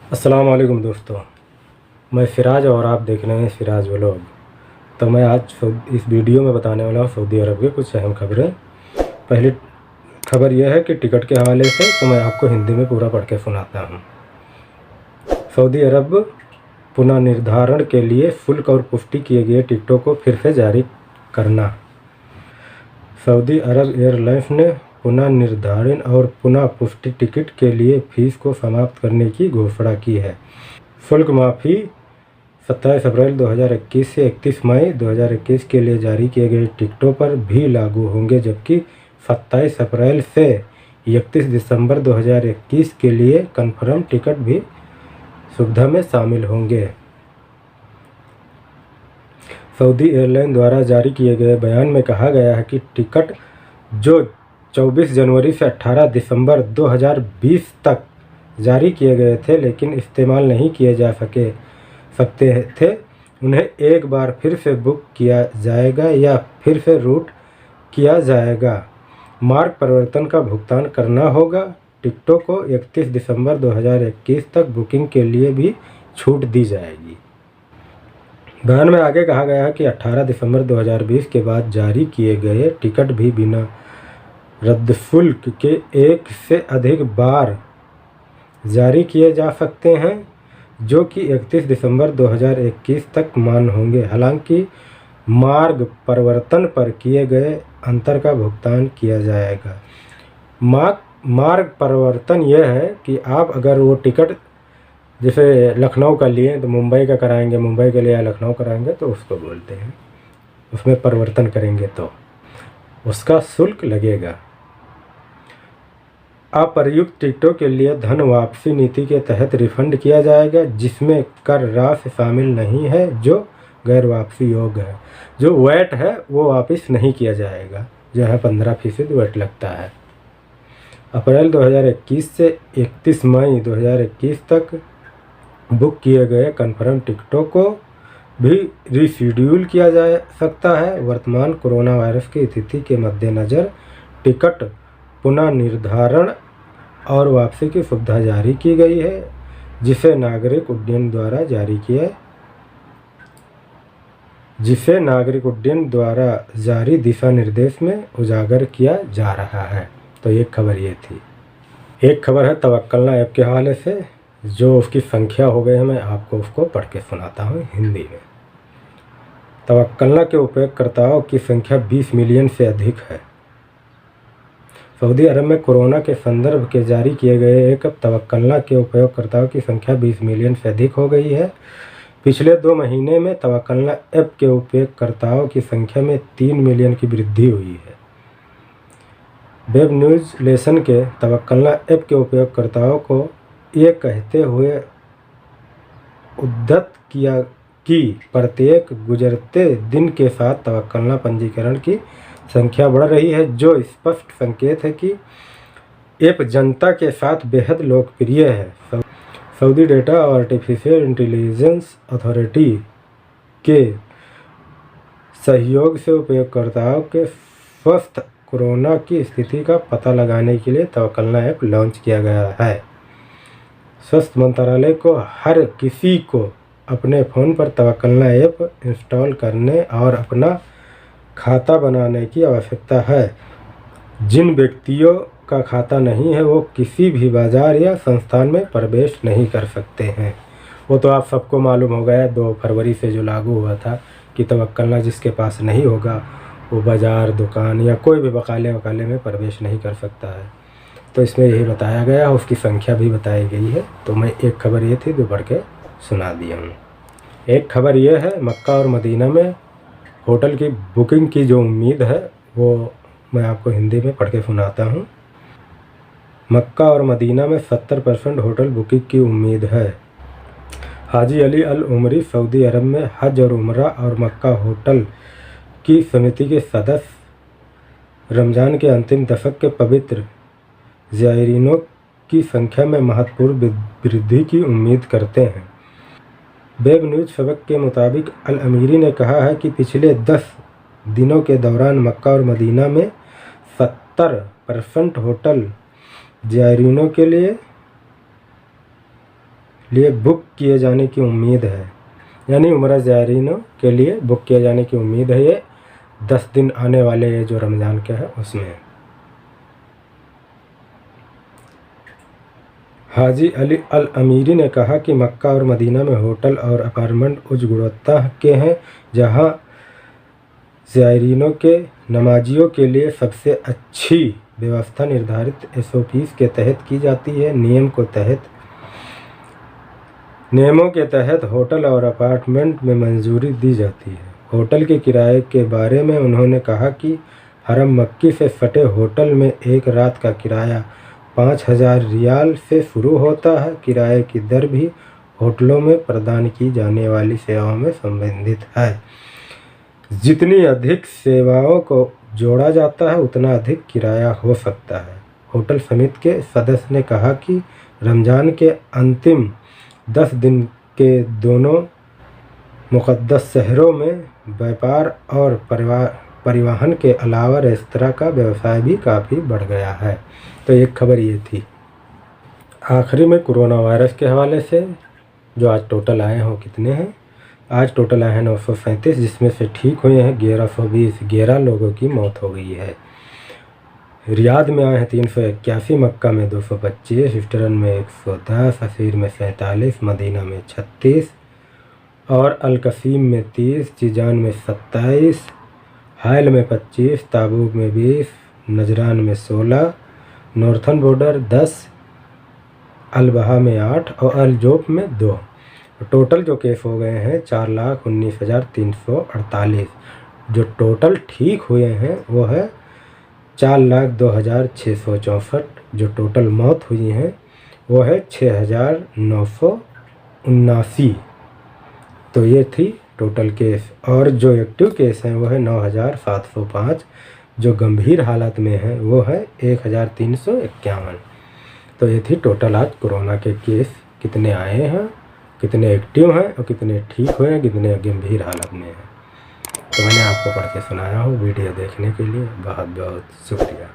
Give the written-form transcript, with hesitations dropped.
अस्सलाम वालेकुम दोस्तों, मैं फ़िराज और आप देख रहे हैं फ़िराज व्लॉग। तो मैं आज इस वीडियो में बताने वाला हूँ सऊदी अरब की कुछ अहम खबरें। पहली खबर यह है कि टिकट के हवाले से तो मैं आपको हिंदी में पूरा पढ़ के सुनाता हूँ। सऊदी अरब पुनर्निर्धारण के लिए शुल्क और पुष्टि किए गए टिकटों को फिर से जारी करना। सऊदी अरब एयरलाइंस ने पुनर्निर्धारण और पुनः पुष्टि टिकट के लिए फीस को समाप्त करने की घोषणा की है। शुल्क माफ़ी 27 अप्रैल 2021 से 31 मई 2021 के लिए जारी किए गए टिकटों पर भी लागू होंगे, जबकि 27 अप्रैल से 31 दिसंबर 2021 के लिए कन्फर्म टिकट भी सुविधा में शामिल होंगे। सऊदी एयरलाइन द्वारा जारी किए गए बयान में कहा गया है कि टिकट जो 24 जनवरी से 18 दिसंबर 2020 तक जारी किए गए थे लेकिन इस्तेमाल नहीं किए जा सकते थे, उन्हें एक बार फिर से बुक किया जाएगा या फिर से रूट किया जाएगा। मार्ग परिवर्तन का भुगतान करना होगा। टिकटों को 31 दिसंबर 2021 तक बुकिंग के लिए भी छूट दी जाएगी। बयान में आगे कहा गया है कि 18 दिसंबर 2020 के बाद जारी किए गए टिकट भी बिना रद्द शुल्क के एक से अधिक बार जारी किए जा सकते हैं, जो कि 31 दिसंबर 2021 तक मान्य होंगे। हालांकि मार्ग परिवर्तन पर किए गए अंतर का भुगतान किया जाएगा। मार्ग परिवर्तन यह है कि आप अगर वो टिकट जैसे लखनऊ का लिए तो मुंबई का कराएंगे, मुंबई के लिए या लखनऊ कराएंगे तो उसको बोलते हैं, उसमें परिवर्तन करेंगे तो उसका शुल्क लगेगा। अप्रयुक्त टिकटों के लिए धन वापसी नीति के तहत रिफंड किया जाएगा, जिसमें कर राशि शामिल नहीं है जो गैर वापसी योग्य है। जो वैट है वो वापस नहीं किया जाएगा, जो है 15% वैट लगता है। अप्रैल 2021 से 31 मई 2021 तक बुक किए गए कन्फर्म टिकटों को भी रीशेड्यूल किया जा सकता है। वर्तमान कोरोना वायरस की स्थिति के मद्देनज़र टिकट पुनर्निर्धारण और वापसी की सुविधा जारी की गई है, जिसे नागरिक उड्डयन द्वारा जारी दिशा निर्देश में उजागर किया जा रहा है। तो एक खबर ये थी। एक खबर है तवक्कलना ऐप के हवाले से, जो उसकी संख्या हो गई है, मैं आपको उसको पढ़ के सुनाता हूँ हिंदी में। तवक्कलना के उपयोगकर्ताओं की संख्या 20 मिलियन से अधिक है। सऊदी अरब में कोरोना के संदर्भ के जारी किए गए एक तवक्कलना के उपयोगकर्ताओं की संख्या 20 मिलियन से अधिक हो गई है। पिछले 2 महीने में तवक्कलना ऐप के उपयोगकर्ताओं की संख्या में 3 मिलियन की वृद्धि हुई है। वेब न्यूज़ लेसन के तवक्कलना ऐप के उपयोगकर्ताओं को ये कहते हुए उद्धत किया कि प्रत्येक गुजरते दिन के साथ तवक्कलना पंजीकरण की संख्या बढ़ रही है, जो स्पष्ट संकेत है कि ऐप जनता के साथ बेहद लोकप्रिय है। सऊदी डेटा और आर्टिफिशियल इंटेलिजेंस अथॉरिटी के सहयोग से उपयोगकर्ताओं के स्वस्थ कोरोना की स्थिति का पता लगाने के लिए तवक्कलना ऐप लॉन्च किया गया है। स्वास्थ्य मंत्रालय को हर किसी को अपने फ़ोन पर तवक्कलना ऐप इंस्टॉल करने और अपना खाता बनाने की आवश्यकता है। जिन व्यक्तियों का खाता नहीं है वो किसी भी बाज़ार या संस्थान में प्रवेश नहीं कर सकते हैं। वो तो आप सबको मालूम हो गया, 2 फरवरी से जो लागू हुआ था कि तवक्कलना जिसके पास नहीं होगा वो बाज़ार, दुकान या कोई भी बकाले में प्रवेश नहीं कर सकता है। तो इसमें यही बताया गया, उसकी संख्या भी बताई गई है। तो मैं एक खबर ये थी जो पढ़ के सुना दिया हूँ। एक खबर ये है, मक्का और मदीना में होटल की बुकिंग की जो उम्मीद है वो मैं आपको हिंदी में पढ़ के सुनाता हूँ। मक्का और मदीना में 70% होटल बुकिंग की उम्मीद है। हाजी अली अल उमरी सऊदी अरब में हज और उमरा और मक्का होटल की समिति के सदस्य रमज़ान के अंतिम दशक के पवित्र ज़ायरीनों की संख्या में महत्वपूर्ण वृद्धि की उम्मीद करते हैं। वेब न्यूज़ सबक के मुताबिक अल अमीरी ने कहा है कि पिछले 10 दिनों के दौरान मक्का और मदीना में 70% होटल ज़ायरीनों के लिए लिए बुक किए जाने की उम्मीद है, यानी उम्रा ज़ायरीनों के लिए बुक किए जाने की उम्मीद है। ये 10 दिन आने वाले ये जो रमज़ान का है उसमें। हाजी अली अल अमीरी ने कहा कि मक्का और मदीना में होटल और अपार्टमेंट उच्च गुणवत्ता के हैं, जहां ज़ायरीनों के नमाजियों के लिए सबसे अच्छी व्यवस्था निर्धारित SOPs के तहत की जाती है। नियमों के तहत होटल और अपार्टमेंट में मंजूरी दी जाती है। होटल के किराए के बारे में उन्होंने कहा कि हरम मक्की से सटे होटल में एक रात का किराया 5,000 रियाल से शुरू होता है। किराए की दर भी होटलों में प्रदान की जाने वाली सेवाओं में संबंधित है। जितनी अधिक सेवाओं को जोड़ा जाता है उतना अधिक किराया हो सकता है। होटल समिति के सदस्य ने कहा कि रमज़ान के अंतिम 10 दिन के दोनों मुक़द्दस शहरों में व्यापार और परिवहन के अलावा रेस्तरां का व्यवसाय भी काफ़ी बढ़ गया है। तो एक खबर ये थी। आखिरी में कोरोना वायरस के हवाले से जो आज टोटल आए हैं वो कितने हैं? आज टोटल आए हैं 937, जिसमें से ठीक हुए हैं 1120। 11 लोगों की मौत हो गई है। रियाद में आए हैं 381, मक्का में 225, ईस्टर्न में 110, असीर में 47, मदीना में 36 और अलकसीम में 30, जीजान में 27, हायल में 25, ताबूक में 20, नजरान में 16, नॉर्थन बॉर्डर 10, अलबहा में 8 और अलजोफ में 2। टोटल जो केस हो गए हैं 4,19,348। जो टोटल ठीक हुए हैं वो है 4,02,664। जो टोटल मौत हुई हैं वो है 6,979। तो ये थी टोटल केस। और जो एक्टिव केस हैं वो है 9,705। जो गंभीर हालत में है वो है 1,351। तो ये थी टोटल आज कोरोना के केस कितने आए हैं, कितने एक्टिव हैं और कितने ठीक हुए हैं, कितने गंभीर हालत में हैं। तो मैंने आपको पढ़ के सुनाया हूँ। वीडियो देखने के लिए बहुत बहुत शुक्रिया।